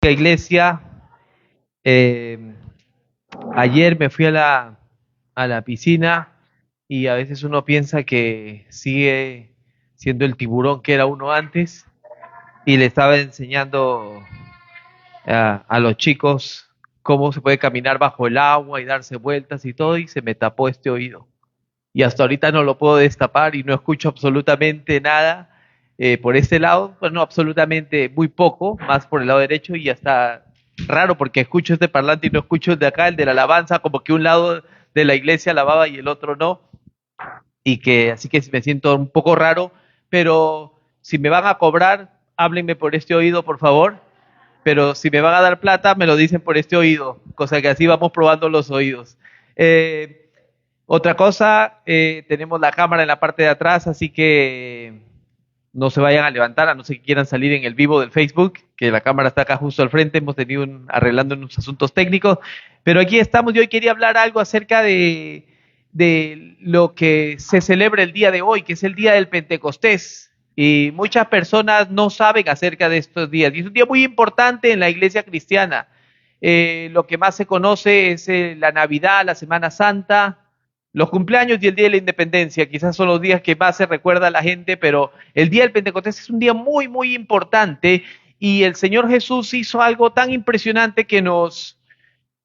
chica iglesia. Eh, Ayer me fui a la piscina y a veces uno piensa que sigue siendo el tiburón que era uno antes y le estaba enseñando a los chicos cómo se puede caminar bajo el agua y darse vueltas y todo, y se me tapó este oído. Y hasta ahorita no lo puedo destapar y no escucho absolutamente nada por este lado. Bueno, absolutamente muy poco, más por el lado derecho, y hasta raro porque escucho este parlante y no escucho el de acá, el de la alabanza, como que un lado de la iglesia alababa y el otro no, y que así que me siento un poco raro, pero si me van a cobrar, háblenme por este oído, por favor, pero si me van a dar plata, me lo dicen por este oído, cosa que así vamos probando los oídos. Eh, Otra cosa, tenemos la cámara en la parte de atrás, así que no se vayan a levantar, a no ser que quieran salir en el vivo del Facebook, que la cámara está acá justo al frente, hemos tenido arreglando unos asuntos técnicos, pero aquí estamos. Yo hoy quería hablar algo acerca de lo que se celebra el día de hoy, que es el día del Pentecostés, y muchas personas no saben acerca de estos días, y es un día muy importante en la iglesia cristiana. Lo que más se conoce es la Navidad, la Semana Santa, los cumpleaños y el Día de la Independencia. Quizás son los días que más se recuerda a la gente, pero el Día del Pentecostés es un día muy, muy importante, y el Señor Jesús hizo algo tan impresionante que nos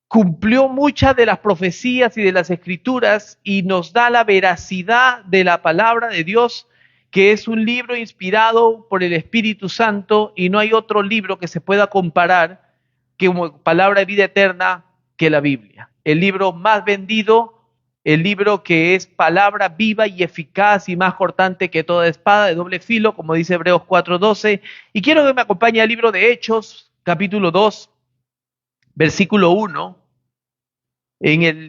cumplió muchas de las profecías y de las escrituras y nos da la veracidad de la palabra de Dios, que es un libro inspirado por el Espíritu Santo, y no hay otro libro que se pueda comparar que como palabra de vida eterna que la Biblia. El libro más vendido, el libro que es palabra viva y eficaz y más cortante que toda espada de doble filo, como dice Hebreos 4:12. Y quiero que me acompañe al libro de Hechos, capítulo 2, versículo 1.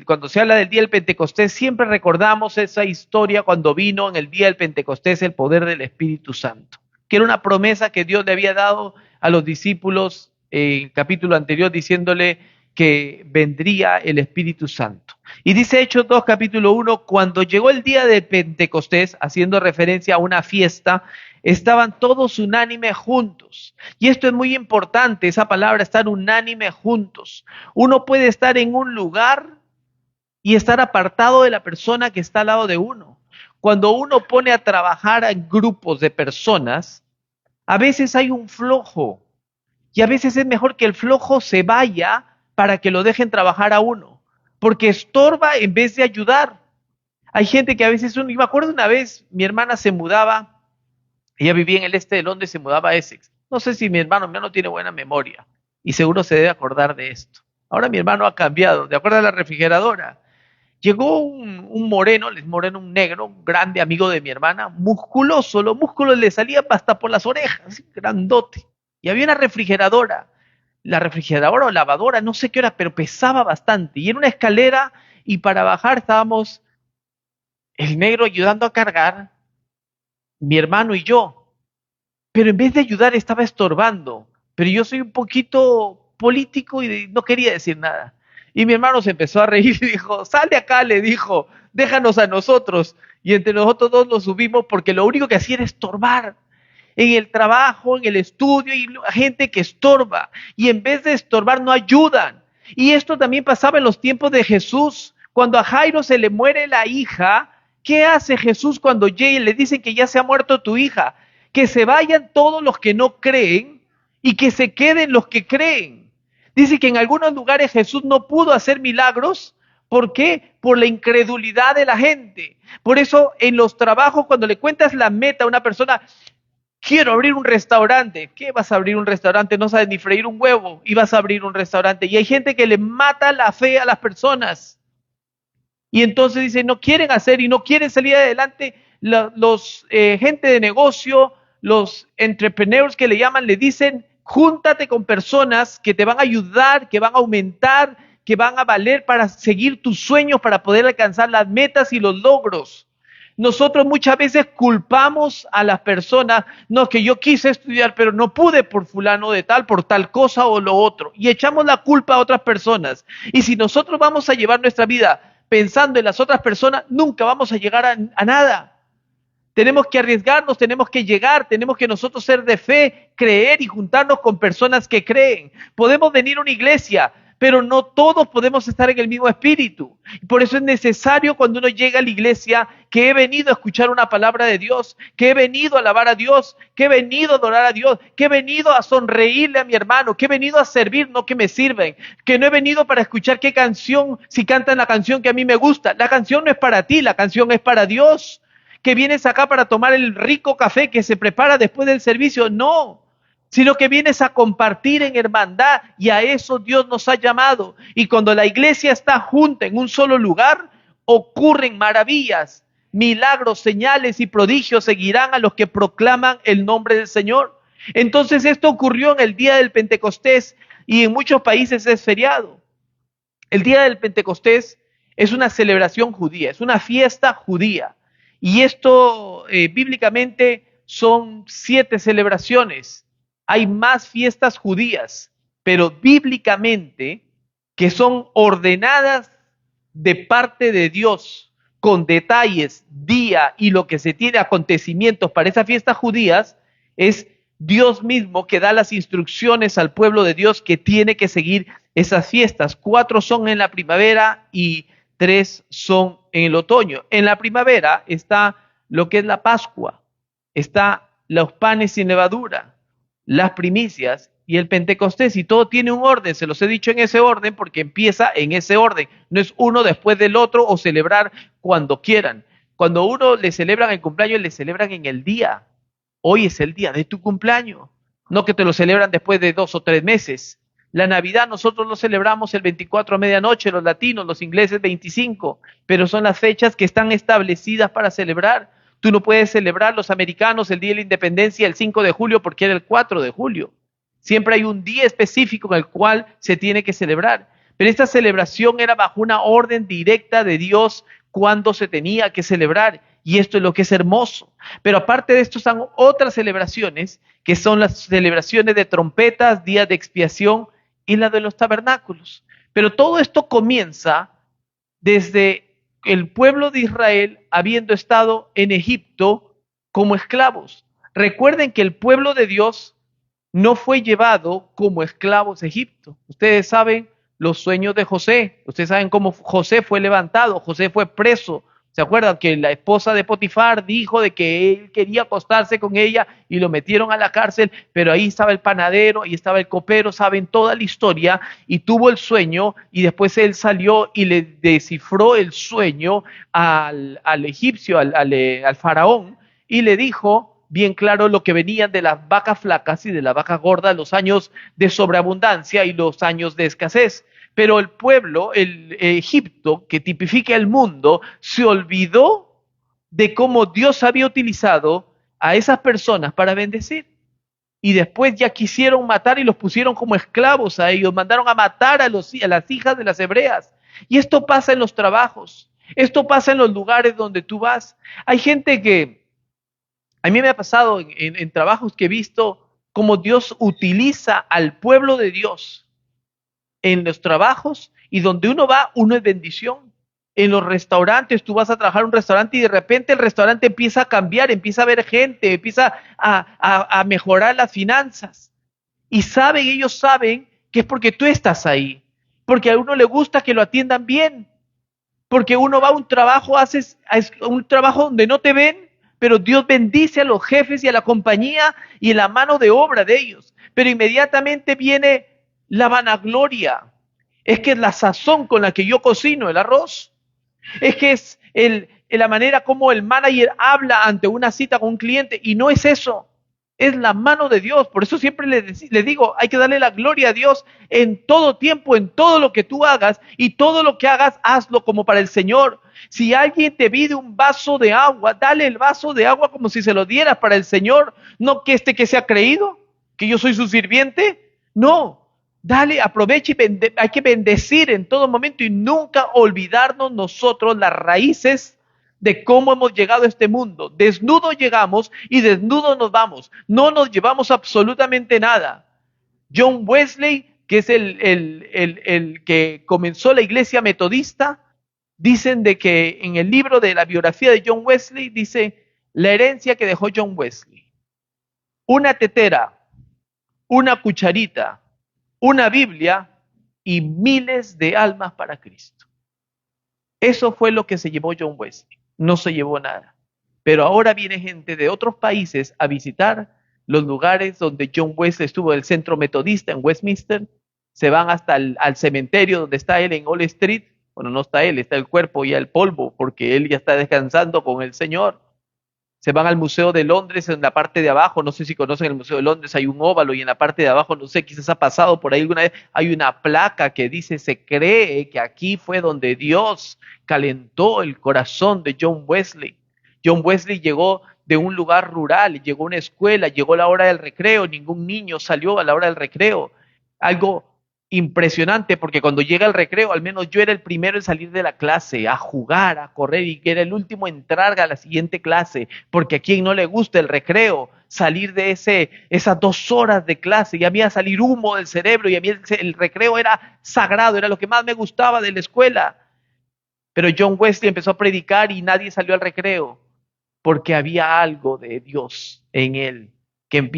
Cuando se habla del día del Pentecostés, siempre recordamos esa historia cuando vino en el día del Pentecostés el poder del Espíritu Santo, que era una promesa que Dios le había dado a los discípulos en el capítulo anterior, diciéndole que vendría el Espíritu Santo. Y dice Hechos 2, capítulo 1, cuando llegó el día del Pentecostés, haciendo referencia a una fiesta, estaban todos unánime juntos. Y esto es muy importante, esa palabra, estar unánime juntos. Uno puede estar en un lugar y estar apartado de la persona que está al lado de uno. Cuando uno pone a trabajar en grupos de personas, a veces hay un flojo, y a veces es mejor que el flojo se vaya para que lo dejen trabajar a uno, porque estorba en vez de ayudar. Hay gente que a veces y me acuerdo una vez, mi hermana se mudaba, ella vivía en el este de Londres, se mudaba a Essex. No sé si mi hermano tiene buena memoria, y seguro se debe acordar de esto. Ahora mi hermano ha cambiado, ¿de acuerdo a la refrigeradora? Llegó un moreno, un negro, un grande amigo de mi hermana, musculoso, los músculos le salían hasta por las orejas, grandote. Y había una refrigeradora, la refrigeradora o lavadora, no sé qué era, pero pesaba bastante. Y era una escalera, y para bajar estábamos el negro ayudando a cargar, mi hermano y yo. Pero en vez de ayudar estaba estorbando. Pero yo soy un poquito político y no quería decir nada. Y mi hermano se empezó a reír y dijo, sal de acá, le dijo, déjanos a nosotros. Y entre nosotros dos nos subimos, porque lo único que hacía era estorbar. En el trabajo, en el estudio, y gente que estorba. Y en vez de estorbar no ayudan. Y esto también pasaba en los tiempos de Jesús. Cuando a Jairo se le muere la hija, ¿qué hace Jesús cuando llega y le dicen que ya se ha muerto tu hija? Que se vayan todos los que no creen y que se queden los que creen. Dice que en algunos lugares Jesús no pudo hacer milagros. ¿Por qué? Por la incredulidad de la gente. Por eso en los trabajos, cuando le cuentas la meta a una persona, quiero abrir un restaurante. ¿Qué vas a abrir un restaurante? No sabes ni freír un huevo y vas a abrir un restaurante. Y hay gente que le mata la fe a las personas. Y entonces dice, no quieren hacer y no quieren salir adelante. Los gente de negocio, los entrepreneurs que le llaman, le dicen, júntate con personas que te van a ayudar, que van a aumentar, que van a valer para seguir tus sueños, para poder alcanzar las metas y los logros. Nosotros muchas veces culpamos a las personas, no, que yo quise estudiar, pero no pude por fulano de tal, por tal cosa o lo otro. Y echamos la culpa a otras personas. Y si nosotros vamos a llevar nuestra vida pensando en las otras personas, nunca vamos a llegar a nada. Tenemos que arriesgarnos, tenemos que llegar, tenemos que nosotros ser de fe, creer y juntarnos con personas que creen. Podemos venir a una iglesia, pero no todos podemos estar en el mismo espíritu. Por eso es necesario cuando uno llega a la iglesia que he venido a escuchar una palabra de Dios, que he venido a alabar a Dios, que he venido a adorar a Dios, que he venido a sonreírle a mi hermano, que he venido a servir, no que me sirven, que no he venido para escuchar qué canción, si cantan la canción que a mí me gusta. La canción no es para ti, la canción es para Dios. Que vienes acá para tomar el rico café que se prepara después del servicio, no, sino que vienes a compartir en hermandad y a eso Dios nos ha llamado. Y cuando la iglesia está junta en un solo lugar, ocurren maravillas, milagros, señales y prodigios seguirán a los que proclaman el nombre del Señor. Entonces esto ocurrió en el día del Pentecostés y en muchos países es feriado. El día del Pentecostés es una celebración judía, es una fiesta judía. Y esto bíblicamente son 7 celebraciones. Hay más fiestas judías, pero bíblicamente que son ordenadas de parte de Dios con detalles, día y lo que se tiene, acontecimientos para esas fiestas judías, es Dios mismo que da las instrucciones al pueblo de Dios que tiene que seguir esas fiestas. 4 son en la primavera y 3 son en el otoño. En la primavera está lo que es la Pascua, está los panes sin levadura, las primicias y el Pentecostés, y todo tiene un orden, se los he dicho en ese orden porque empieza en ese orden, no es uno después del otro o celebrar cuando quieran. Cuando uno le celebran el cumpleaños, le celebran en el día. Hoy es el día de tu cumpleaños, no que te lo celebran después de 2 o 3 meses. La Navidad nosotros lo celebramos el 24 a medianoche, los latinos, los ingleses 25, pero son las fechas que están establecidas para celebrar. Tú no puedes celebrar los americanos el Día de la Independencia el 5 de julio porque era el 4 de julio. Siempre hay un día específico en el cual se tiene que celebrar. Pero esta celebración era bajo una orden directa de Dios cuando se tenía que celebrar. Y esto es lo que es hermoso. Pero aparte de esto están otras celebraciones, que son las celebraciones de trompetas, días de expiación y la de los tabernáculos. Pero todo esto comienza desde el pueblo de Israel habiendo estado en Egipto como esclavos. Recuerden que el pueblo de Dios no fue llevado como esclavos a Egipto. Ustedes saben los sueños de José. Ustedes saben cómo José fue levantado. José fue preso. ¿Se acuerdan que la esposa de Potifar dijo de que él quería acostarse con ella y lo metieron a la cárcel? Pero ahí estaba el panadero, ahí estaba el copero, saben toda la historia, y tuvo el sueño y después él salió y le descifró el sueño al egipcio, al faraón, y le dijo bien claro lo que venían de las vacas flacas y de las vacas gordas, los años de sobreabundancia y los años de escasez. Pero el pueblo, el Egipto, que tipifica el mundo, se olvidó de cómo Dios había utilizado a esas personas para bendecir. Y después ya quisieron matar y los pusieron como esclavos a ellos, mandaron a matar a las hijas de las hebreas. Y esto pasa en los trabajos, esto pasa en los lugares donde tú vas. Hay gente que, a mí me ha pasado en trabajos que he visto cómo Dios utiliza al pueblo de Dios en los trabajos, y donde uno va, uno es bendición. En los restaurantes, tú vas a trabajar en un restaurante y de repente el restaurante empieza a cambiar, empieza a ver gente, empieza a mejorar las finanzas. Y ellos saben que es porque tú estás ahí, porque a uno le gusta que lo atiendan bien, porque uno va a un trabajo, haces un trabajo donde no te ven, pero Dios bendice a los jefes y a la compañía y en la mano de obra de ellos. Pero inmediatamente viene la vanagloria. Es que es la sazón con la que yo cocino el arroz. Es que es la manera como el manager habla ante una cita con un cliente, y no es eso. Es la mano de Dios. Por eso siempre les digo, hay que darle la gloria a Dios en todo tiempo, en todo lo que tú hagas, y todo lo que hagas, hazlo como para el Señor. Si alguien te pide un vaso de agua, dale el vaso de agua como si se lo dieras para el Señor. No que se ha creído, que yo soy su sirviente. No. Dale, aprovecha y hay que bendecir en todo momento y nunca olvidarnos nosotros las raíces de cómo hemos llegado a este mundo. Desnudos llegamos y desnudos nos vamos. No nos llevamos absolutamente nada. John Wesley, que es el que comenzó la iglesia metodista, dicen de que en el libro de la biografía de John Wesley dice La herencia que dejó John Wesley: una tetera, una cucharita, una Biblia y miles de almas para Cristo. Eso fue lo que se llevó John Wesley. No se llevó nada. Pero ahora viene gente de otros países a visitar los lugares donde John Wesley estuvo, el centro metodista en Westminster. Se van hasta al cementerio donde está él en Old Street. Bueno, no está él, está el cuerpo y el polvo, porque él ya está descansando con el Señor. Se van al Museo de Londres, en la parte de abajo, no sé si conocen el Museo de Londres, hay un óvalo y en la parte de abajo, no sé, quizás ha pasado por ahí alguna vez, hay una placa que dice: se cree que aquí fue donde Dios calentó el corazón de John Wesley. John Wesley llegó de un lugar rural, llegó a una escuela, llegó a la hora del recreo, ningún niño salió a la hora del recreo. Algo impresionante, porque cuando llega el recreo, al menos yo era el primero en salir de la clase, a jugar, a correr, y que era el último en entrar a la siguiente clase, porque a quien no le gusta el recreo, salir de esas 2 horas de clase, y a mí a salir humo del cerebro, y a mí el recreo era sagrado, era lo que más me gustaba de la escuela. Pero John Wesley empezó a predicar y nadie salió al recreo, porque había algo de Dios en él, que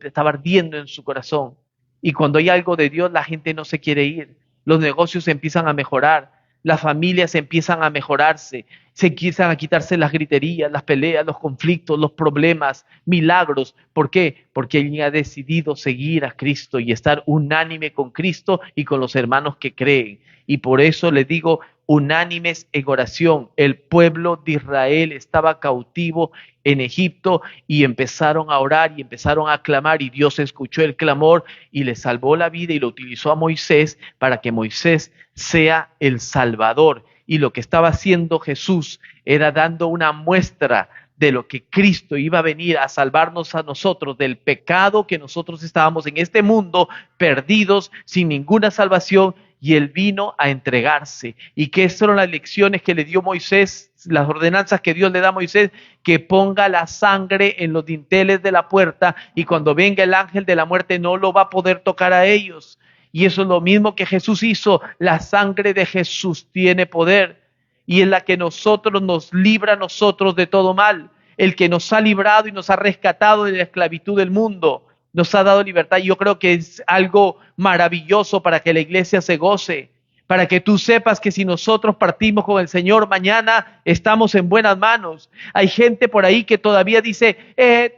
estaba ardiendo en su corazón. Y cuando hay algo de Dios, la gente no se quiere ir. Los negocios empiezan a mejorar, las familias empiezan a mejorarse, se empiezan a quitarse las griterías, las peleas, los conflictos, los problemas, milagros. ¿Por qué? Porque él ha decidido seguir a Cristo y estar unánime con Cristo y con los hermanos que creen. Y por eso les digo, unánimes en oración. El pueblo de Israel estaba cautivo en Egipto y empezaron a orar y empezaron a clamar, y Dios escuchó el clamor y le salvó la vida y lo utilizó a Moisés para que Moisés sea el Salvador. Y lo que estaba haciendo Jesús era dando una muestra de lo que Cristo iba a venir a salvarnos a nosotros del pecado, que nosotros estábamos en este mundo perdidos, sin ninguna salvación, y él vino a entregarse. ¿Y qué fueron las lecciones que le dio Moisés, las ordenanzas que Dios le da a Moisés? Que ponga la sangre en los dinteles de la puerta, y cuando venga el ángel de la muerte no lo va a poder tocar a ellos. Y eso es lo mismo que Jesús hizo. La sangre de Jesús tiene poder, y es la que nos libra a nosotros de todo mal. El que nos ha librado y nos ha rescatado de la esclavitud del mundo, nos ha dado libertad. Y yo creo que es algo maravilloso para que la iglesia se goce, para que tú sepas que si nosotros partimos con el Señor mañana, estamos en buenas manos. Hay gente por ahí que todavía dice,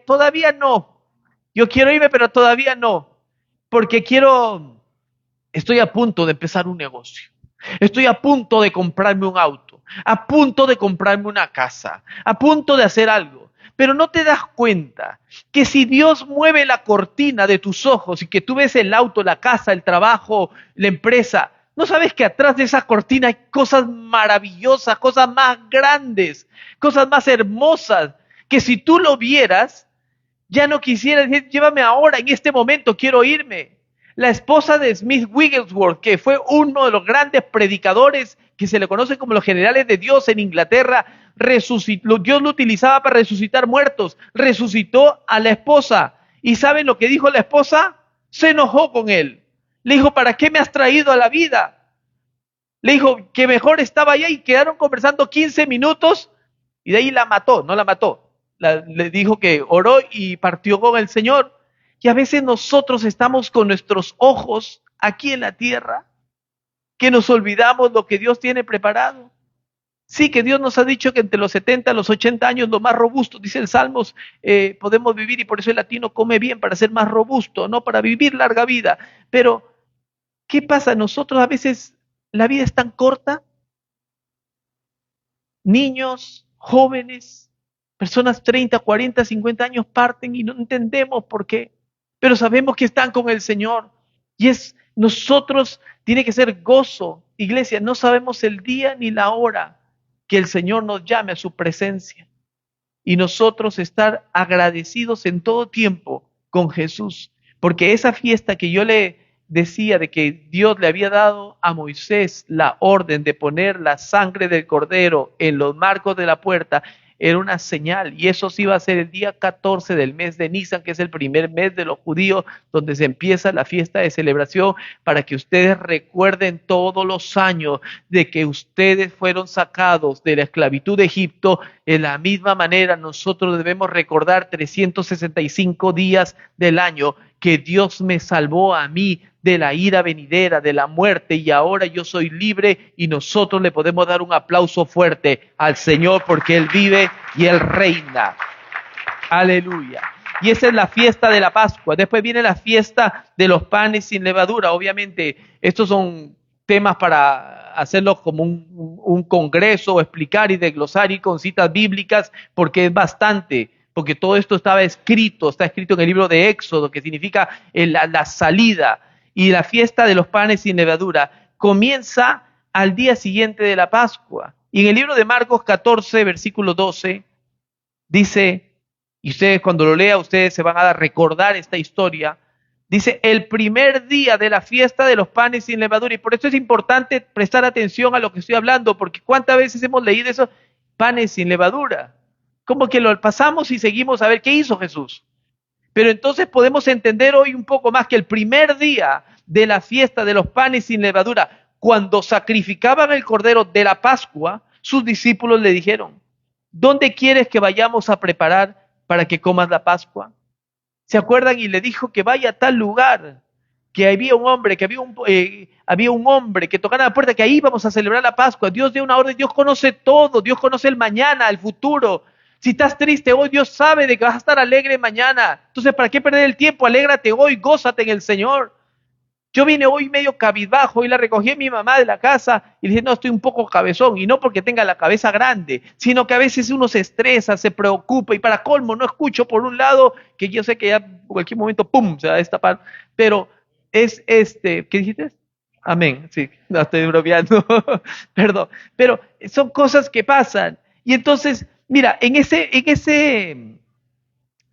todavía no, yo quiero irme, pero todavía no, porque estoy a punto de empezar un negocio, estoy a punto de comprarme un auto, a punto de comprarme una casa, a punto de hacer algo. Pero no te das cuenta que si Dios mueve la cortina de tus ojos y que tú ves el auto, la casa, el trabajo, la empresa, ¿no sabes que atrás de esa cortina hay cosas maravillosas, cosas más grandes, cosas más hermosas, que si tú lo vieras, ya no quisieras decir, llévame ahora, en este momento quiero irme? La esposa de Smith Wigglesworth, que fue uno de los grandes predicadores que se le conoce como los generales de Dios en Inglaterra, resucitó, Dios lo utilizaba para resucitar muertos, resucitó a la esposa. ¿Y saben lo que dijo la esposa? Se enojó con él. Le dijo, ¿para qué me has traído a la vida? Le dijo que mejor estaba allá, y quedaron conversando 15 minutos y de ahí la mató, no la mató. Le dijo que oró y partió con el Señor. Y a veces nosotros estamos con nuestros ojos aquí en la tierra, que nos olvidamos lo que Dios tiene preparado. Sí, que Dios nos ha dicho que entre los 70 y los 80 años, lo más robusto, dice el Salmos, podemos vivir, y por eso el latino come bien, para ser más robusto, no para vivir larga vida. Pero, ¿qué pasa? Nosotros a veces, la vida es tan corta. Niños, jóvenes, personas 30, 40, 50 años parten y no entendemos por qué, pero sabemos que están con el Señor. Y nosotros, tiene que ser gozo. Iglesia, no sabemos el día ni la hora que el Señor nos llame a su presencia. Y nosotros estar agradecidos en todo tiempo con Jesús. Porque esa fiesta que yo le decía, de que Dios le había dado a Moisés la orden de poner la sangre del cordero en los marcos de la puerta, era una señal, y eso sí va a ser el día 14 del mes de Nisan, que es el primer mes de los judíos, donde se empieza la fiesta de celebración, para que ustedes recuerden todos los años de que ustedes fueron sacados de la esclavitud de Egipto. De la misma manera, nosotros debemos recordar 365 días del año que Dios me salvó a mí de la ira venidera, de la muerte, y ahora yo soy libre, y nosotros le podemos dar un aplauso fuerte al Señor porque Él vive y Él reina. Aleluya. Y esa es la fiesta de la Pascua. Después viene la fiesta de los panes sin levadura. Obviamente, estos son temas para hacerlo como un congreso, o explicar y desglosar y con citas bíblicas, porque es bastante, porque todo esto está escrito en el libro de Éxodo, que significa la salida. Y la fiesta de los panes sin levadura comienza al día siguiente de la Pascua. Y en el libro de Marcos 14, versículo 12, dice, y ustedes cuando lo lean, ustedes se van a recordar esta historia. Dice, el primer día de la fiesta de los panes sin levadura. Y por eso es importante prestar atención a lo que estoy hablando, porque ¿cuántas veces hemos leído esos panes sin levadura? Como que lo pasamos y seguimos a ver qué hizo Jesús. Pero entonces podemos entender hoy un poco más que el primer día de la fiesta de los panes sin levadura, cuando sacrificaban el cordero de la Pascua, sus discípulos le dijeron, ¿dónde quieres que vayamos a preparar para que comas la Pascua? ¿Se acuerdan? Y le dijo que vaya a tal lugar, que había un hombre, había un hombre que tocara la puerta, que ahí vamos a celebrar la Pascua. Dios dio una orden, Dios conoce todo, Dios conoce el mañana, el futuro. Si estás triste hoy, Dios sabe de que vas a estar alegre mañana. Entonces, ¿para qué perder el tiempo? Alégrate hoy, gózate en el Señor. Yo vine hoy medio cabizbajo y la recogí a mi mamá de la casa y le dije, no, estoy un poco cabezón. Y no porque tenga la cabeza grande, sino que a veces uno se estresa, se preocupa y para colmo no escucho por un lado, que yo sé que ya en cualquier momento, ¡pum!, se va a destapar. Pero es ¿qué dijiste? Amén, sí, no estoy bromeando, perdón. Pero son cosas que pasan. Y entonces, mira,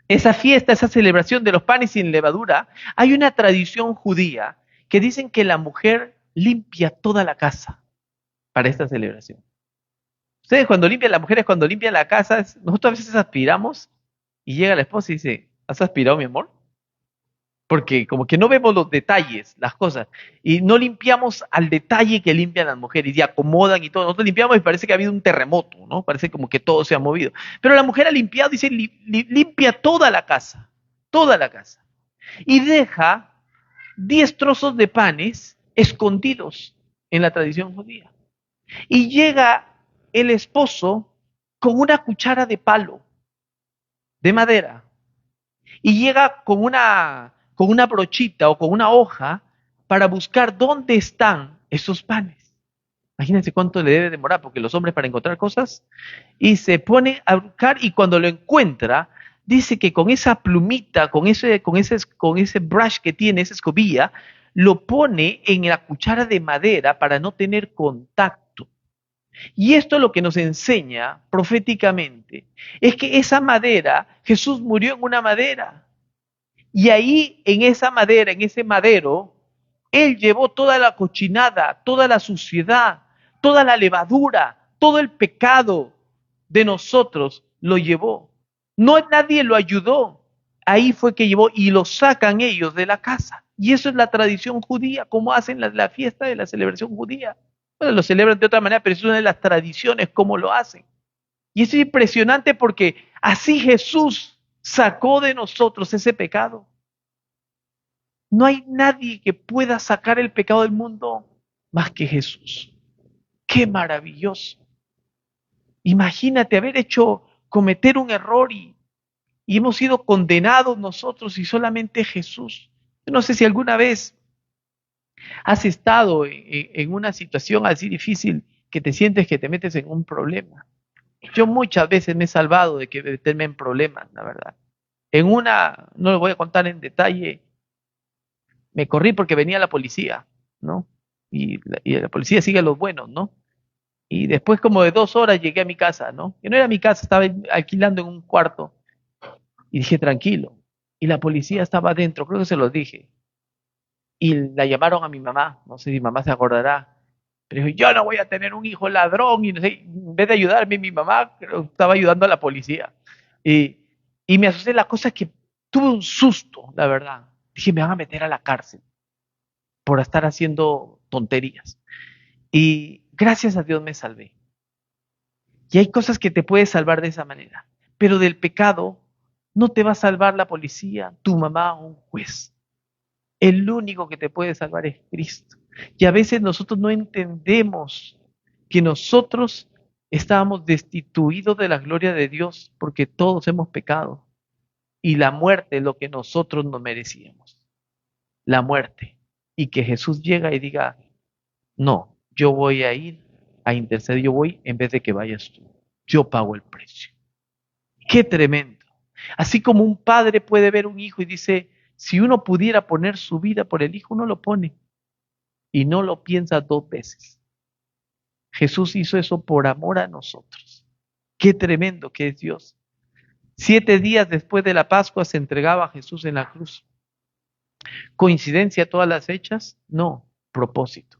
esa fiesta, esa celebración de los panes sin levadura, hay una tradición judía que dicen que la mujer limpia toda la casa para esta celebración. Ustedes cuando limpian, las mujeres cuando limpian la casa, nosotros a veces aspiramos y llega la esposa y dice, ¿has aspirado, mi amor? Porque como que no vemos los detalles, las cosas, y no limpiamos al detalle que limpian las mujeres y acomodan y todo. Nosotros limpiamos y parece que ha habido un terremoto, ¿no? Parece como que todo se ha movido. Pero la mujer ha limpiado, dice, limpia toda la casa, y deja 10 trozos de panes escondidos en la tradición judía. Y llega el esposo con una cuchara de palo, de madera, y llega con una brochita o con una hoja para buscar dónde están esos panes. Imagínense cuánto le debe demorar, porque los hombres para encontrar cosas, y se pone a buscar y cuando lo encuentra, dice que con esa plumita, con ese brush que tiene, esa escobilla, lo pone en la cuchara de madera para no tener contacto. Y esto lo que nos enseña proféticamente es que esa madera, Jesús murió en una madera. Y ahí en esa madera, en ese madero, Él llevó toda la cochinada, toda la suciedad, toda la levadura, todo el pecado de nosotros lo llevó. No nadie lo ayudó. Ahí fue que llevó y lo sacan ellos de la casa. Y eso es la tradición judía, como hacen la fiesta de la celebración judía. Bueno, lo celebran de otra manera, pero es una de las tradiciones, como lo hacen. Y eso es impresionante porque así Jesús sacó de nosotros ese pecado. No hay nadie que pueda sacar el pecado del mundo más que Jesús. ¡Qué maravilloso! Imagínate cometer un error y hemos sido condenados nosotros y solamente Jesús. Yo no sé si alguna vez has estado en una situación así difícil que te sientes que te metes en un problema. Yo muchas veces me he salvado de que meterme en problemas, la verdad. No lo voy a contar en detalle, me corrí porque venía la policía, ¿no? Y la policía sigue a los buenos, ¿no? Y después como de 2 horas llegué a mi casa, ¿no? Que no era mi casa, estaba alquilando en un cuarto. Y dije, tranquilo. Y la policía estaba adentro, creo que se los dije. Y la llamaron a mi mamá, no sé si mi mamá se acordará, Pero dijo, yo no voy a tener un hijo ladrón, y no sé, en vez de ayudarme, mi mamá estaba ayudando a la policía. Y, y me asusté. La cosa es que tuve un susto, la verdad. Dije, me van a meter a la cárcel por estar haciendo tonterías. Y gracias a Dios me salvé. Y hay cosas que te puedes salvar de esa manera. Pero del pecado no te va a salvar la policía, tu mamá o un juez. El único que te puede salvar es Cristo. Y a veces nosotros no entendemos que nosotros estábamos destituidos de la gloria de Dios porque todos hemos pecado. Y la muerte es lo que nosotros no merecíamos. La muerte. Y que Jesús llega y diga, no, yo voy a ir a interceder, yo voy en vez de que vayas tú. Yo pago el precio. Qué tremendo. Así como un padre puede ver un hijo y dice, si uno pudiera poner su vida por el hijo, uno lo pone y no lo piensa dos veces. Jesús hizo eso por amor a nosotros. Qué tremendo que es Dios. 7 días después de la Pascua se entregaba a Jesús en la cruz. ¿Coincidencia todas las fechas? No, propósito.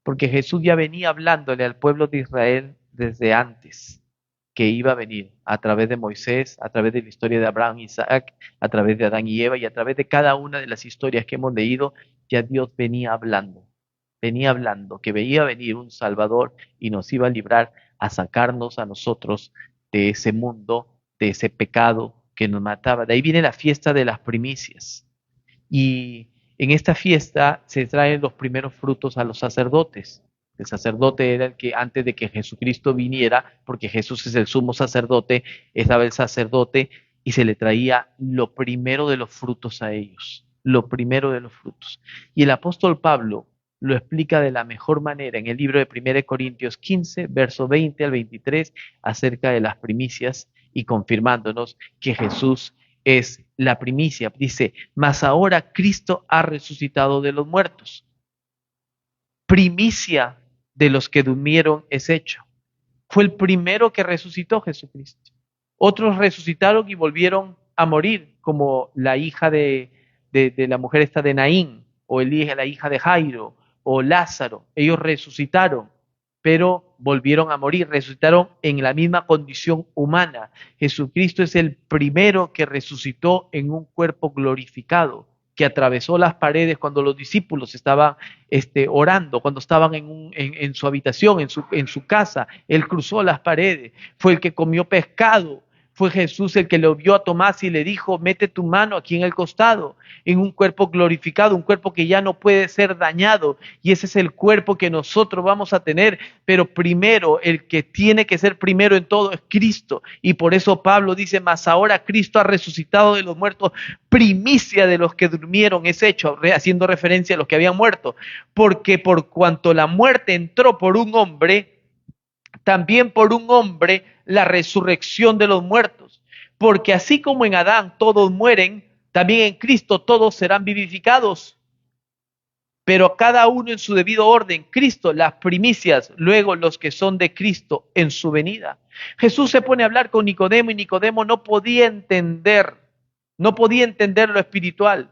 Porque Jesús ya venía hablándole al pueblo de Israel desde antes que iba a venir a través de Moisés, a través de la historia de Abraham, Isaac, a través de Adán y Eva y a través de cada una de las historias que hemos leído, ya Dios venía hablando que veía venir un Salvador y nos iba a librar a sacarnos a nosotros de ese mundo, de ese pecado que nos mataba. De ahí viene la fiesta de las primicias. Y en esta fiesta se traen los primeros frutos a los sacerdotes. El sacerdote era el que antes de que Jesucristo viniera, porque Jesús es el sumo sacerdote, estaba el sacerdote y se le traía lo primero de los frutos a ellos, lo primero de los frutos. Y el apóstol Pablo lo explica de la mejor manera en el libro de 1 Corintios 15, verso 20 al 23, acerca de las primicias y confirmándonos que Jesús es la primicia. Dice, mas ahora Cristo ha resucitado de los muertos. Primicia de los que durmieron es hecho. Fue el primero que resucitó Jesucristo. Otros resucitaron y volvieron a morir, como la hija de la mujer esta de Naín, o la hija de Jairo, o Lázaro. Ellos resucitaron, pero volvieron a morir, resucitaron en la misma condición humana. Jesucristo es el primero que resucitó en un cuerpo glorificado, que atravesó las paredes cuando los discípulos estaban orando, cuando estaban en su habitación, en su casa. Él cruzó las paredes, fue el que comió pescado. Fue Jesús el que le vio a Tomás y le dijo, mete tu mano aquí en el costado, en un cuerpo glorificado, un cuerpo que ya no puede ser dañado. Y ese es el cuerpo que nosotros vamos a tener. Pero primero, el que tiene que ser primero en todo es Cristo. Y por eso Pablo dice, mas ahora Cristo ha resucitado de los muertos, primicia de los que durmieron es hecho, haciendo referencia a los que habían muerto. Porque por cuanto la muerte entró por un hombre, también por un hombre la resurrección de los muertos. Porque así como en Adán todos mueren, también en Cristo todos serán vivificados. Pero cada uno en su debido orden. Cristo, las primicias, luego los que son de Cristo en su venida. Jesús se pone a hablar con Nicodemo y Nicodemo no podía entender lo espiritual.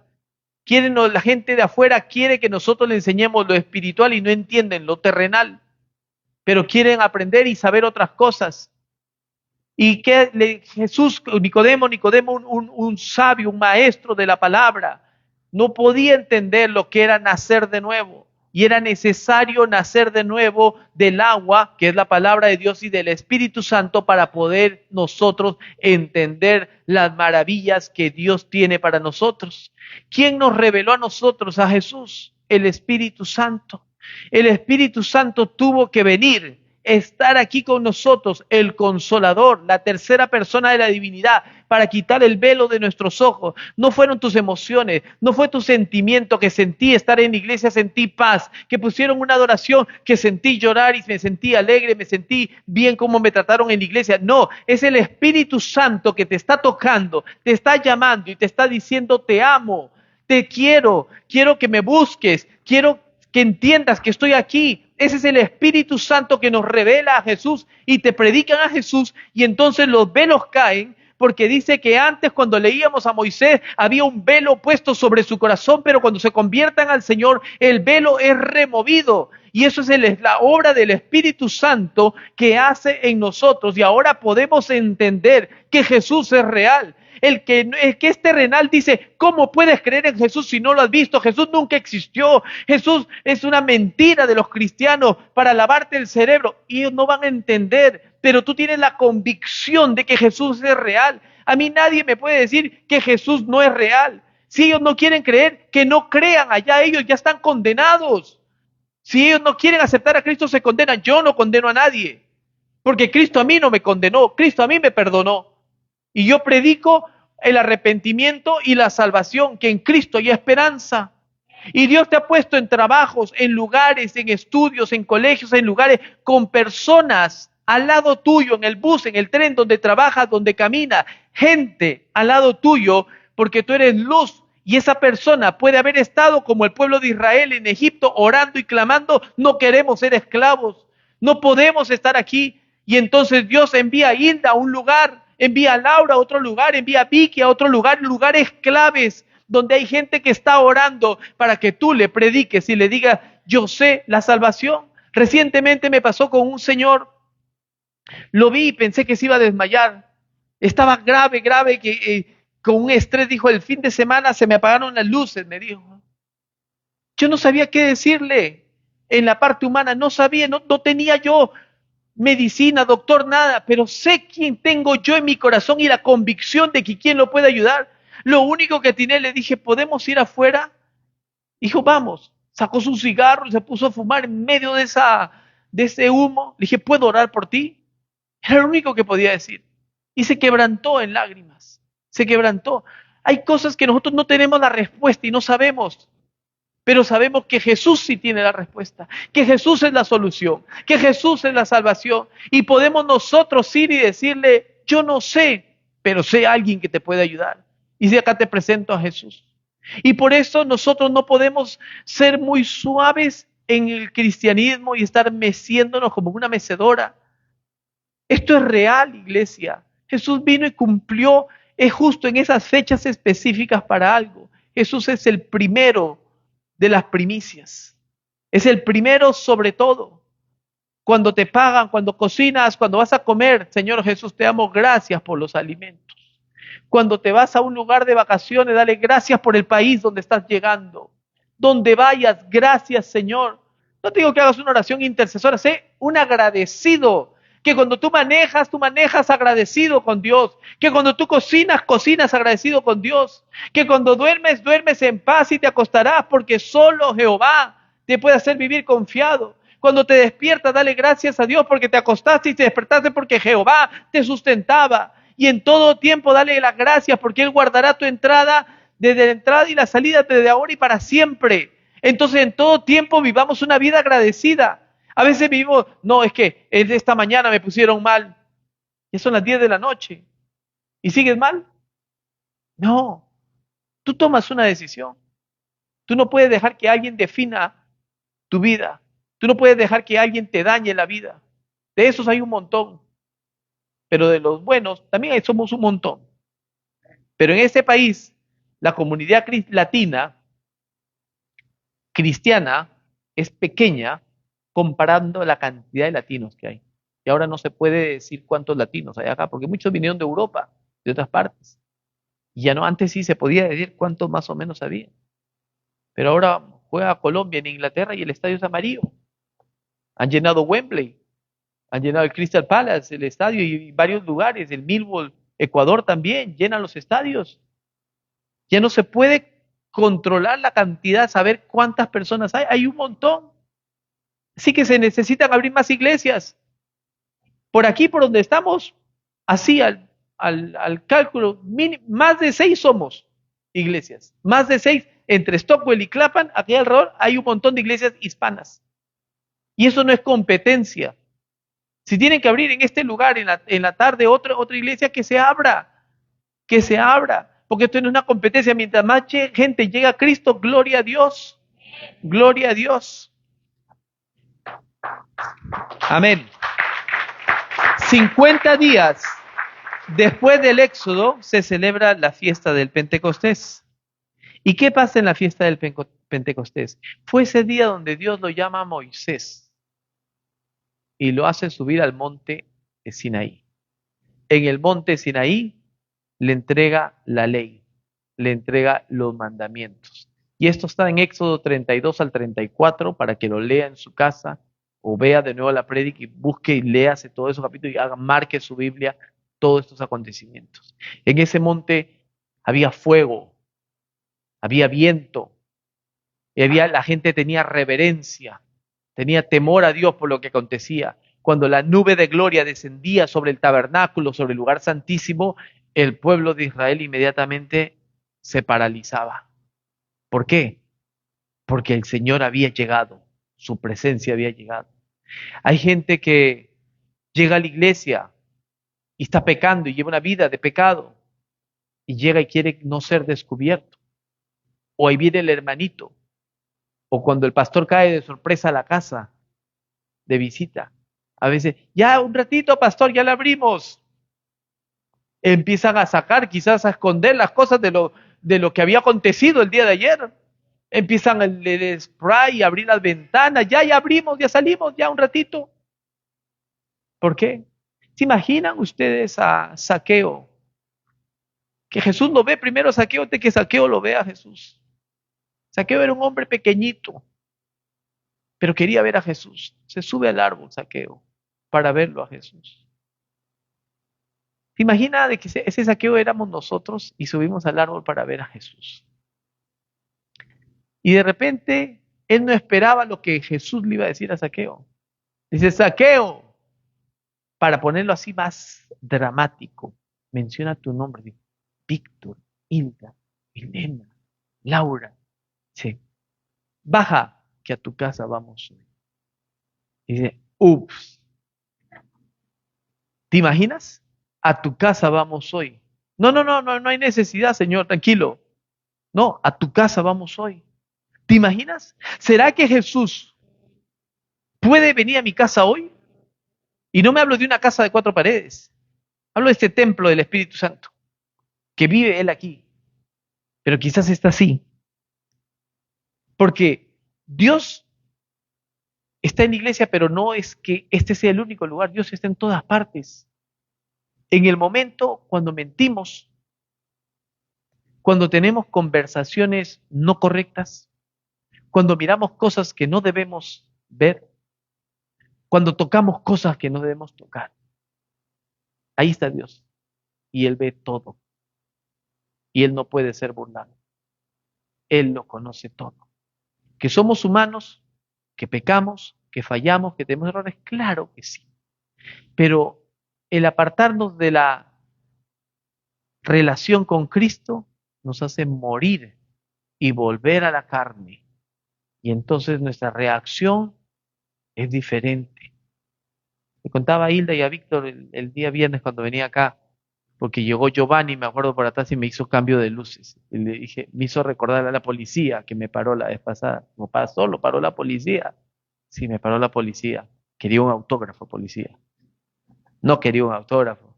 La gente de afuera quiere que nosotros le enseñemos lo espiritual y no entienden lo terrenal. Pero quieren aprender y saber otras cosas. Y que Nicodemo, un sabio, un maestro de la palabra, no podía entender lo que era nacer de nuevo. Y era necesario nacer de nuevo del agua, que es la palabra de Dios, y del Espíritu Santo para poder nosotros entender las maravillas que Dios tiene para nosotros. ¿Quién nos reveló a nosotros a Jesús? El Espíritu Santo. El Espíritu Santo tuvo que venir, estar aquí con nosotros, el Consolador, la tercera persona de la divinidad, para quitar el velo de nuestros ojos. No fueron tus emociones, no fue tu sentimiento que sentí estar en la iglesia, sentí paz, que pusieron una adoración, que sentí llorar y me sentí alegre, me sentí bien como me trataron en la iglesia. No, es el Espíritu Santo que te está tocando, te está llamando y te está diciendo te amo, te quiero que me busques, quiero que entiendas que estoy aquí. Ese es el Espíritu Santo que nos revela a Jesús y te predican a Jesús y entonces los velos caen, porque dice que antes cuando leíamos a Moisés había un velo puesto sobre su corazón, pero cuando se conviertan al Señor el velo es removido Y eso es la obra del Espíritu Santo que hace en nosotros. Y ahora podemos entender que Jesús es real. El que es terrenal dice, ¿cómo puedes creer en Jesús si no lo has visto? Jesús nunca existió. Jesús es una mentira de los cristianos para lavarte el cerebro. Y ellos no van a entender, pero tú tienes la convicción de que Jesús es real. A mí nadie me puede decir que Jesús no es real. Si ellos no quieren creer, que no crean, allá ellos ya están condenados. Si ellos no quieren aceptar a Cristo, se condenan. Yo no condeno a nadie, porque Cristo a mí no me condenó, Cristo a mí me perdonó. Y yo predico el arrepentimiento y la salvación, que en Cristo hay esperanza. Y Dios te ha puesto en trabajos, en lugares, en estudios, en colegios, en lugares con personas al lado tuyo, en el bus, en el tren, donde trabajas, donde caminas, gente al lado tuyo, porque tú eres luz. Y esa persona puede haber estado como el pueblo de Israel en Egipto, orando y clamando, no queremos ser esclavos, no podemos estar aquí. Y entonces Dios envía a Hilda a un lugar, envía a Laura a otro lugar, envía a Vicky a otro lugar, lugares claves, donde hay gente que está orando para que tú le prediques y le digas, yo sé la salvación. Recientemente me pasó con un señor, lo vi y pensé que se iba a desmayar. Estaba grave, que con un estrés, dijo, el fin de semana se me apagaron las luces, me dijo. Yo no sabía qué decirle en la parte humana, no sabía, no tenía yo medicina, doctor, nada, pero sé quién tengo yo en mi corazón y la convicción de que quién lo puede ayudar. Lo único que tiene, le dije, ¿podemos ir afuera? Dijo, vamos. Sacó su cigarro y se puso a fumar en medio de ese humo. Le dije, ¿puedo orar por ti? Era lo único que podía decir. Y se quebrantó en lágrimas. Se quebrantó. Hay cosas que nosotros no tenemos la respuesta y no sabemos. Pero sabemos que Jesús sí tiene la respuesta, que Jesús es la solución, que Jesús es la salvación. Y podemos nosotros ir y decirle, yo no sé, pero sé a alguien que te puede ayudar. Y si acá te presento a Jesús. Y por eso nosotros no podemos ser muy suaves en el cristianismo y estar meciéndonos como una mecedora. Esto es real, iglesia. Jesús vino y cumplió, es justo en esas fechas específicas para algo. Jesús es el primero de las primicias. Es el primero sobre todo. Cuando te pagan, cuando cocinas, cuando vas a comer, Señor Jesús, te damos gracias por los alimentos. Cuando te vas a un lugar de vacaciones, dale gracias por el país donde estás llegando. Donde vayas, gracias, Señor. No te digo que hagas una oración intercesora, sé un agradecido. Que cuando tú manejas agradecido con Dios. Que cuando tú cocinas agradecido con Dios. Que cuando duermes en paz y te acostarás, porque solo Jehová te puede hacer vivir confiado. Cuando te despiertas, dale gracias a Dios porque te acostaste y te despertaste porque Jehová te sustentaba. Y en todo tiempo dale las gracias porque Él guardará tu entrada, desde la entrada y la salida desde ahora y para siempre. Entonces en todo tiempo vivamos una vida agradecida. A veces vivimos, no, es que esta mañana me pusieron mal. Ya son las 10 de la noche. ¿Y sigues mal? No. Tú tomas una decisión. Tú no puedes dejar que alguien defina tu vida. Tú no puedes dejar que alguien te dañe la vida. De esos hay un montón. Pero de los buenos también somos un montón. Pero en este país, la comunidad latina, cristiana, es pequeña comparando la cantidad de latinos que hay. Y ahora no se puede decir cuántos latinos hay acá, porque muchos vinieron de Europa, de otras partes. Y ya no, antes sí se podía decir cuántos más o menos había. Pero ahora juega Colombia en Inglaterra y el estadio es amarillo. Han llenado Wembley, han llenado el Crystal Palace, el estadio y varios lugares, el Millwall, Ecuador también, llenan los estadios. Ya no se puede controlar la cantidad, saber cuántas personas hay un montón. Así que se necesitan abrir más iglesias. Por aquí, por donde estamos, así al cálculo, más de 6 somos iglesias. Más de 6, entre Stockwell y Clapham, aquí alrededor hay un montón de iglesias hispanas. Y eso no es competencia. Si tienen que abrir en este lugar, en la tarde, otra iglesia, que se abra. Que se abra. Porque esto no es una competencia. Mientras más gente llega a Cristo, gloria a Dios. Gloria a Dios. Amén. 50 días después del Éxodo se celebra la fiesta del Pentecostés. ¿Y qué pasa en la fiesta del Pentecostés? Fue ese día donde Dios lo llama a Moisés y lo hace subir al monte de Sinaí. En el monte Sinaí le entrega la ley, le entrega los mandamientos. Y esto está en Éxodo 32 al 34 para que lo lea en su casa o vea de nuevo la prédica y busque y léase todo esos capítulos y haga, marque su Biblia todos estos acontecimientos. En ese monte había fuego, había viento, y la gente tenía reverencia, tenía temor a Dios por lo que acontecía. Cuando la nube de gloria descendía sobre el tabernáculo, sobre el lugar santísimo, el pueblo de Israel inmediatamente se paralizaba. ¿Por qué? Porque el Señor había llegado, su presencia había llegado. Hay gente que llega a la iglesia y está pecando y lleva una vida de pecado y llega y quiere no ser descubierto. O ahí viene el hermanito, o cuando el pastor cae de sorpresa a la casa de visita. A veces, ya un ratito, pastor, ya la abrimos. Empiezan a sacar, quizás a esconder las cosas de lo que había acontecido el día de ayer. Empiezan el spray, a abrir las ventanas, ya abrimos, ya salimos, ya un ratito. ¿Por qué? ¿Se imaginan ustedes a Zaqueo? Que Jesús lo ve primero a Zaqueo de que Zaqueo lo ve a Jesús. Zaqueo era un hombre pequeñito, pero quería ver a Jesús. Se sube al árbol Zaqueo para verlo a Jesús. ¿Se imagina de que ese Zaqueo éramos nosotros y subimos al árbol para ver a Jesús? Y de repente él no esperaba lo que Jesús le iba a decir a Zaqueo. Dice, Zaqueo, para ponerlo así más dramático, menciona tu nombre. Dice, Víctor, Hilda, Elena, Laura. Dice, baja, que a tu casa vamos hoy. Dice, ups. ¿Te imaginas? A tu casa vamos hoy. No hay necesidad, Señor, tranquilo. No, a tu casa vamos hoy. ¿Te imaginas? ¿Será que Jesús puede venir a mi casa hoy? Y no me hablo de una casa de 4 paredes. Hablo de este templo del Espíritu Santo, que vive Él aquí. Pero quizás está así. Porque Dios está en la iglesia, pero no es que este sea el único lugar. Dios está en todas partes. En el momento cuando mentimos, cuando tenemos conversaciones no correctas, cuando miramos cosas que no debemos ver, cuando tocamos cosas que no debemos tocar. Ahí está Dios. Y Él ve todo. Y Él no puede ser burlado. Él lo conoce todo. Que somos humanos, que pecamos, que fallamos, que tenemos errores, claro que sí. Pero el apartarnos de la relación con Cristo nos hace morir y volver a la carne. Y entonces nuestra reacción es diferente. Le contaba a Hilda y a Víctor el día viernes cuando venía acá, porque llegó Giovanni, me acuerdo por atrás, y me hizo cambio de luces. Y le dije, me hizo recordar a la policía que me paró la vez pasada. No pasó, lo paró la policía. Sí, me paró la policía. Quería un autógrafo, policía. No quería un autógrafo,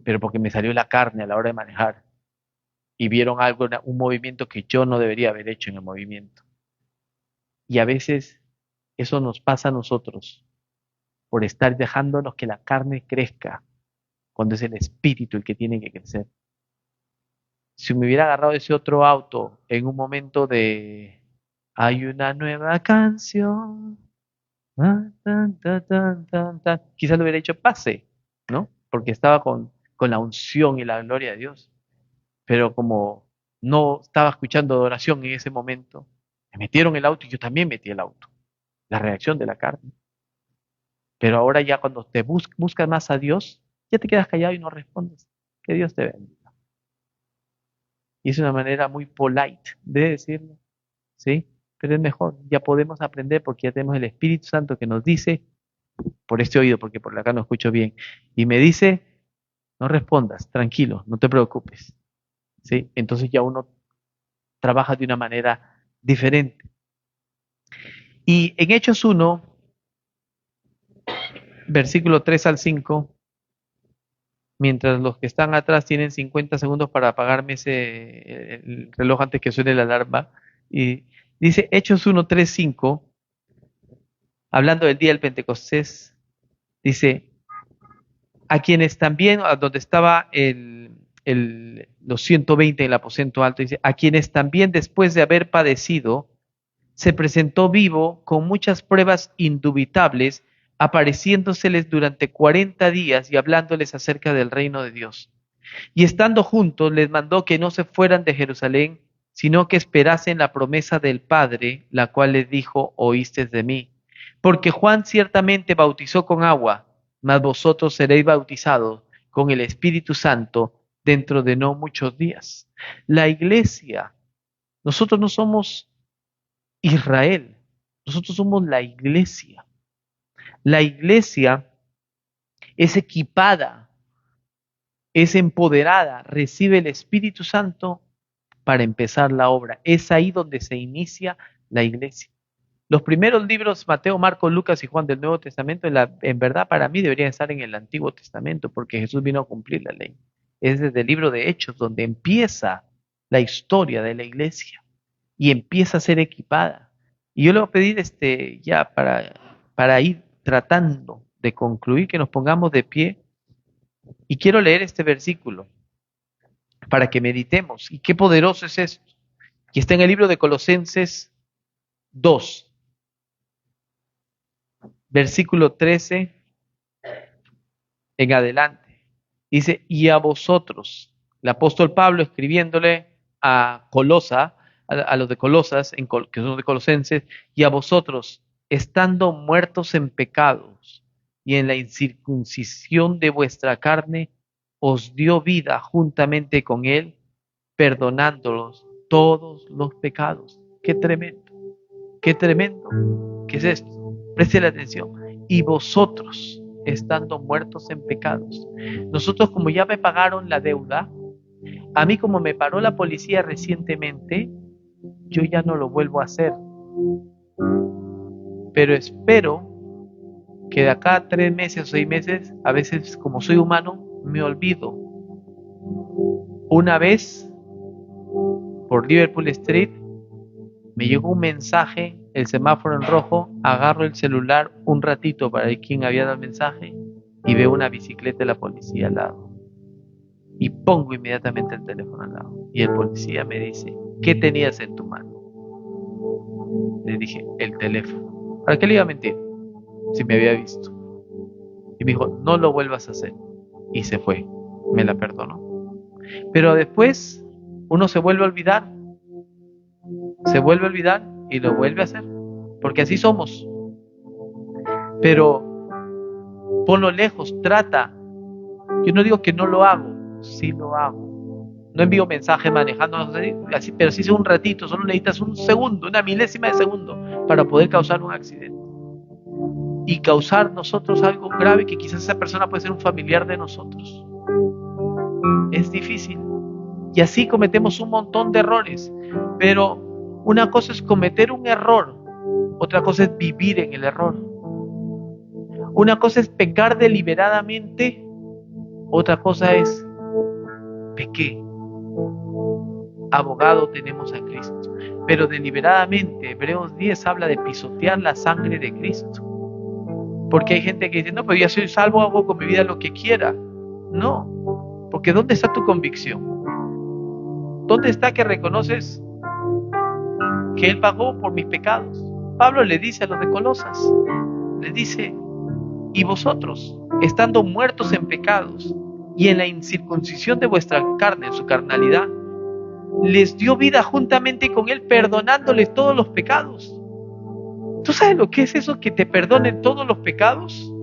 pero porque me salió la carne a la hora de manejar. Y vieron algo, un movimiento que yo no debería haber hecho en el movimiento. Y a veces eso nos pasa a nosotros por estar dejándonos que la carne crezca, cuando es el espíritu el que tiene que crecer. Si me hubiera agarrado ese otro auto en un momento de hay una nueva canción, quizás lo hubiera hecho pase, ¿no? Porque estaba con la unción y la gloria de Dios. Pero como no estaba escuchando adoración en ese momento, me metieron el auto y yo también metí el auto. La reacción de la carne. Pero ahora ya cuando te buscas más a Dios, ya te quedas callado y no respondes. Que Dios te bendiga. Y es una manera muy polite de decirlo, ¿sí? Pero es mejor, ya podemos aprender porque ya tenemos el Espíritu Santo que nos dice, por este oído, porque por acá no escucho bien, y me dice, no respondas, tranquilo, no te preocupes, ¿sí? Entonces ya uno trabaja de una manera diferente. Y en Hechos 1, versículo 3 al 5, mientras los que están atrás tienen 50 segundos para apagarme el reloj antes que suene la alarma. Y dice Hechos 1, 3, 5, hablando del día del Pentecostés, dice, a quienes también, a donde estaba los 120 en el aposento alto, dice, a quienes también después de haber padecido, se presentó vivo con muchas pruebas indubitables, apareciéndoseles durante 40 días y hablándoles acerca del reino de Dios. Y estando juntos, les mandó que no se fueran de Jerusalén, sino que esperasen la promesa del Padre, la cual les dijo, oísteis de mí. Porque Juan ciertamente bautizó con agua, mas vosotros seréis bautizados con el Espíritu Santo dentro de no muchos días. La iglesia, nosotros no somos Israel, nosotros somos la iglesia. La iglesia es equipada, es empoderada, recibe el Espíritu Santo para empezar la obra. Es ahí donde se inicia la iglesia. Los primeros libros, Mateo, Marcos, Lucas y Juan del Nuevo Testamento, en verdad para mí deberían estar en el Antiguo Testamento, porque Jesús vino a cumplir la ley. Es desde el libro de Hechos donde empieza la historia de la iglesia y empieza a ser equipada. Y yo le voy a pedir ya para ir tratando de concluir, que nos pongamos de pie. Y quiero leer este versículo para que meditemos. Y qué poderoso es esto. Y está en el libro de Colosenses 2, versículo 13 en adelante. Dice, y a vosotros, el apóstol Pablo escribiéndole a Colosa, a los de Colosas, que son de Colosenses, y a vosotros, estando muertos en pecados y en la incircuncisión de vuestra carne, os dio vida juntamente con él, perdonándolos todos los pecados. Qué tremendo, qué tremendo. ¿Qué es esto? Preste la atención. Y vosotros, estando muertos en pecados. Nosotros, como ya me pagaron la deuda, a mí como me paró la policía recientemente, yo ya no lo vuelvo a hacer. Pero espero que de acá a 3 meses o 6 meses, a veces como soy humano, me olvido. Una vez, por Liverpool Street, me llegó un mensaje, el semáforo en rojo, agarro el celular un ratito para ver quién había dado el mensaje y veo una bicicleta de la policía al lado. Y pongo inmediatamente el teléfono al lado. Y el policía me dice, ¿qué tenías en tu mano? Le dije, el teléfono. ¿Para qué le iba a mentir? Si me había visto. Y me dijo, no lo vuelvas a hacer. Y se fue. Me la perdonó. Pero después uno se vuelve a olvidar. Se vuelve a olvidar y lo vuelve a hacer. Porque así somos. Pero ponlo lejos, trata. Yo no digo que no lo hago. Sí lo hago. No envío mensaje manejando así, pero sí un ratito, solo necesitas un segundo, una milésima de segundo para poder causar un accidente y causar nosotros algo grave que quizás esa persona puede ser un familiar de nosotros. Es difícil y así cometemos un montón de errores, pero una cosa es cometer un error, otra cosa es vivir en el error. Una cosa es pecar deliberadamente, otra cosa es pequé. Abogado tenemos a Cristo, pero deliberadamente Hebreos 10 habla de pisotear la sangre de Cristo, porque hay gente que dice, no, pero ya soy salvo, hago con mi vida lo que quiera. No, porque ¿dónde está tu convicción? ¿Dónde está que reconoces que Él pagó por mis pecados? Pablo le dice a los de Colosas, les dice, y vosotros, estando muertos en pecados y en la incircuncisión de vuestra carne, en su carnalidad, les dio vida juntamente con Él, perdonándoles todos los pecados. ¿Tú sabes lo que es eso, que te perdonen todos los pecados?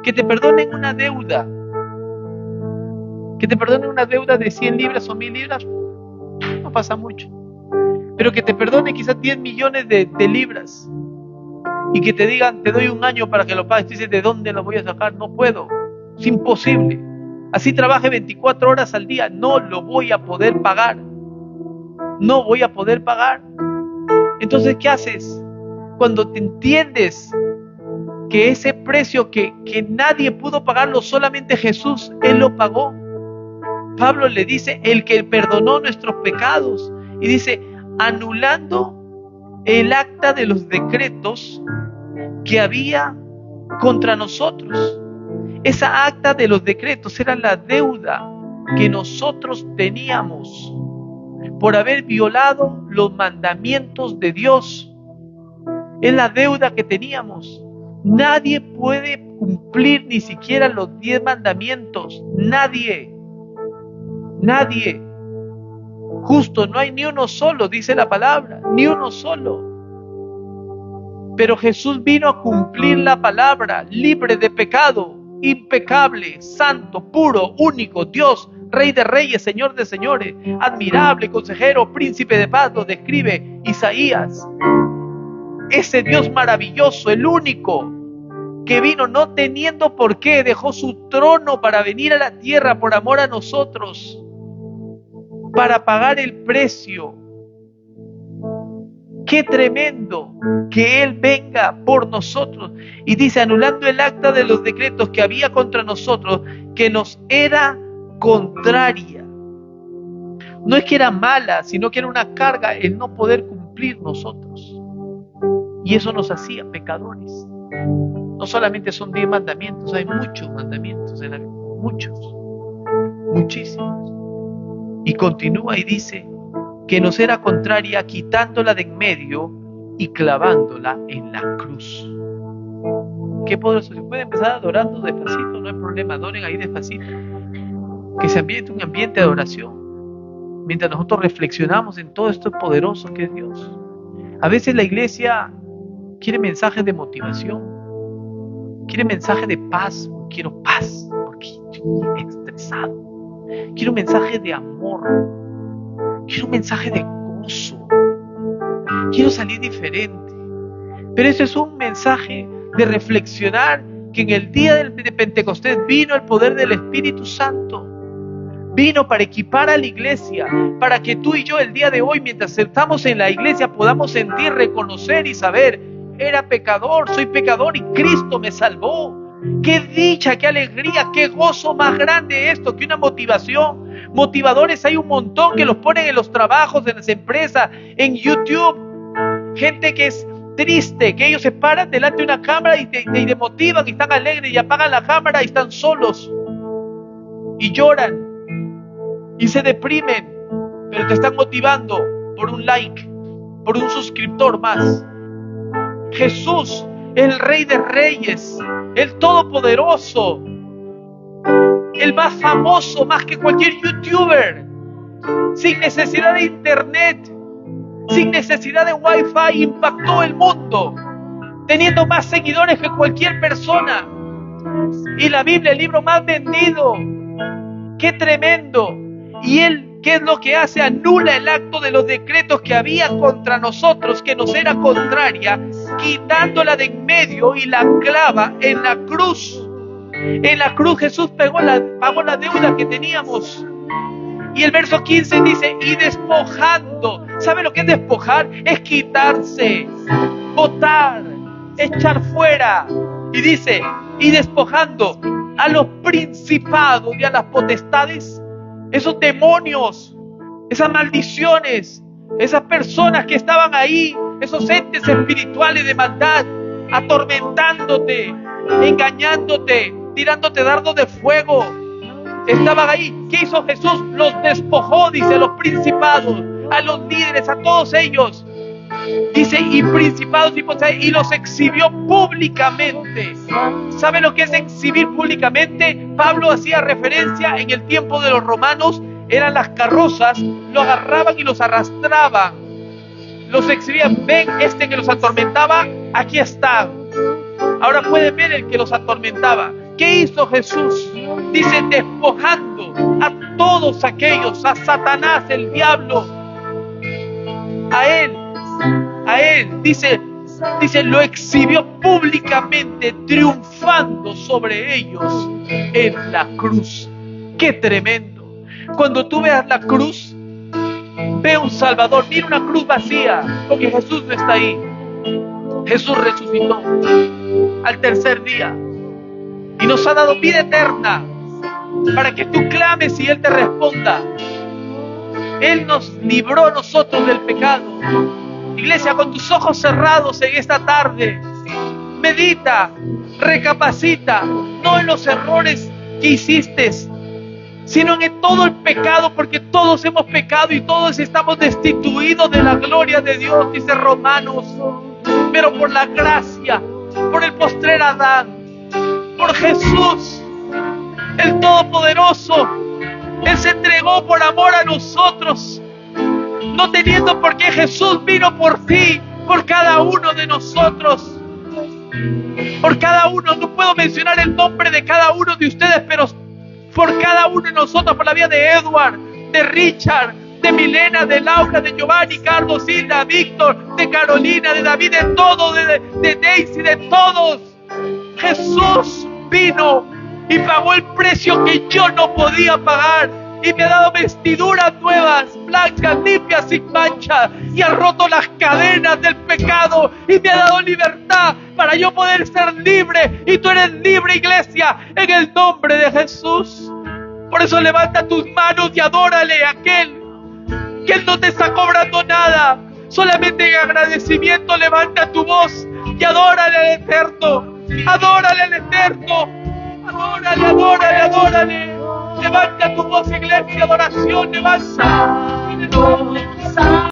Que te perdonen una deuda. Que te perdonen una deuda de 100 libras o 1000 libras, no pasa mucho. Pero que te perdonen quizás 10 millones de libras y que te digan, te doy un año para que lo pagues. Tú dices, ¿de dónde lo voy a sacar? No puedo, es imposible. Así trabaje 24 horas al día, no lo voy a poder pagar. No voy a poder pagar. Entonces, ¿qué haces? Cuando te entiendes que ese precio que nadie pudo pagarlo, solamente Jesús, Él lo pagó. Pablo le dice, el que perdonó nuestros pecados, y dice, anulando el acta de los decretos que había contra nosotros. Esa acta de los decretos era la deuda que nosotros teníamos por haber violado los mandamientos de Dios. Es la deuda que teníamos. Nadie puede cumplir ni siquiera los 10 mandamientos. Nadie. Justo, no hay ni uno solo, dice la palabra, ni uno solo. Pero Jesús vino a cumplir la palabra, libre de pecado, impecable, santo, puro, único, Dios, Rey de reyes, Señor de señores, admirable, consejero, príncipe de paz, lo describe Isaías. Ese Dios maravilloso, el único, que vino no teniendo por qué, dejó su trono para venir a la tierra por amor a nosotros, para pagar el precio. Qué tremendo que Él venga por nosotros. Y dice, anulando el acta de los decretos que había contra nosotros, que nos era contraria. No es que era mala, sino que era una carga el no poder cumplir nosotros. Y eso nos hacía pecadores. No solamente son 10 mandamientos, hay muchos mandamientos en la Biblia, muchísimos. Y continúa y dice que nos era contraria, quitándola de en medio y clavándola en la cruz. Qué poderoso. Se puede empezar adorando despacito, no hay problema, adoren ahí despacito. Que se ambiente un ambiente de adoración mientras nosotros reflexionamos en todo esto poderoso que es Dios. A veces la iglesia quiere mensajes de motivación, quiere mensajes de paz. Quiero paz porque estoy estresado. Quiero un mensaje de amor. Quiero un mensaje de gozo. Quiero salir diferente. Pero eso es un mensaje de reflexionar que en el día de Pentecostés vino el poder del Espíritu Santo. Vino para equipar a la iglesia, para que tú y yo el día de hoy, mientras estamos en la iglesia, podamos sentir, reconocer y saber, era pecador, soy pecador y Cristo me salvó. Qué dicha, qué alegría, qué gozo más grande esto que una motivación. Motivadores hay un montón que los ponen en los trabajos, en las empresas, en YouTube. Gente que es triste, que ellos se paran delante de una cámara y te motivan y están alegres y apagan la cámara y están solos y lloran y se deprimen, pero te están motivando por un like, por un suscriptor más. Jesús, el Rey de Reyes, el Todopoderoso, el más famoso, más que cualquier youtuber, sin necesidad de internet, sin necesidad de wifi, impactó el mundo, teniendo más seguidores que cualquier persona. Y la Biblia, el libro más vendido. ¡Qué tremendo! Y Él, ¿qué es lo que hace? Anula el acto de los decretos que había contra nosotros, que nos era contraria, quitándola de en medio y la clava en la cruz. En la cruz Jesús pagó la deuda que teníamos. Y el verso 15 dice, y despojando. ¿Sabe lo que es despojar? Es quitarse, botar, echar fuera. Y dice, y despojando a los principados y a las potestades, esos demonios, esas maldiciones, esas personas que estaban ahí, esos entes espirituales de maldad, atormentándote, engañándote, tirándote dardos de fuego, estaban ahí. ¿Qué hizo Jesús? Los despojó, dice, a los principados, a los líderes, a todos ellos. Dice, y principados y potestades, y los exhibió públicamente. ¿Sabe lo que es exhibir públicamente? Pablo hacía referencia en el tiempo de los romanos, eran las carrozas, lo agarraban y los arrastraban, los exhibían. Ven, este que los atormentaba, aquí está. Ahora pueden ver el que los atormentaba. ¿Qué hizo Jesús? Dice, despojando a todos aquellos, a Satanás, el diablo, a él, dice, lo exhibió públicamente, triunfando sobre ellos en la cruz. ¡Qué tremendo! Cuando tú veas la cruz, ve un Salvador, mira una cruz vacía, porque Jesús no está ahí. Jesús resucitó. al tercer día. Y nos ha dado vida eterna para que tú clames y Él te responda. Él nos libró a nosotros del pecado. Iglesia, con tus ojos cerrados en esta tarde, medita, recapacita, no en los errores que hiciste, sino en todo el pecado, porque todos hemos pecado y todos estamos destituidos de la gloria de Dios, dice Romanos. Pero por la gracia, por el postrer Adán, por Jesús, el Todopoderoso, Él se entregó por amor a nosotros, no teniendo por qué. Jesús vino por ti, por cada uno de nosotros. Por cada uno, no puedo mencionar el nombre de cada uno de ustedes, pero por cada uno de nosotros, por la vida de Edward, de Richard, de Milena, de Laura, de Giovanni, Carlos, Hilda, Víctor, de Carolina, de David, de todos, de Daisy, de todos. Jesús vino y pagó el precio que yo no podía pagar, y me ha dado vestiduras nuevas, blancas, limpias, sin mancha, y ha roto las cadenas del pecado y me ha dado libertad para yo poder ser libre. Y tú eres libre, iglesia, en el nombre de Jesús. Por eso levanta tus manos y adórale a aquel que Él no te está cobrando nada. Solamente en agradecimiento levanta tu voz y adórale al Eterno. Adórale al Eterno. Adórale, adórale, adórale. Levanta tu voz, iglesia, adoración, levanta.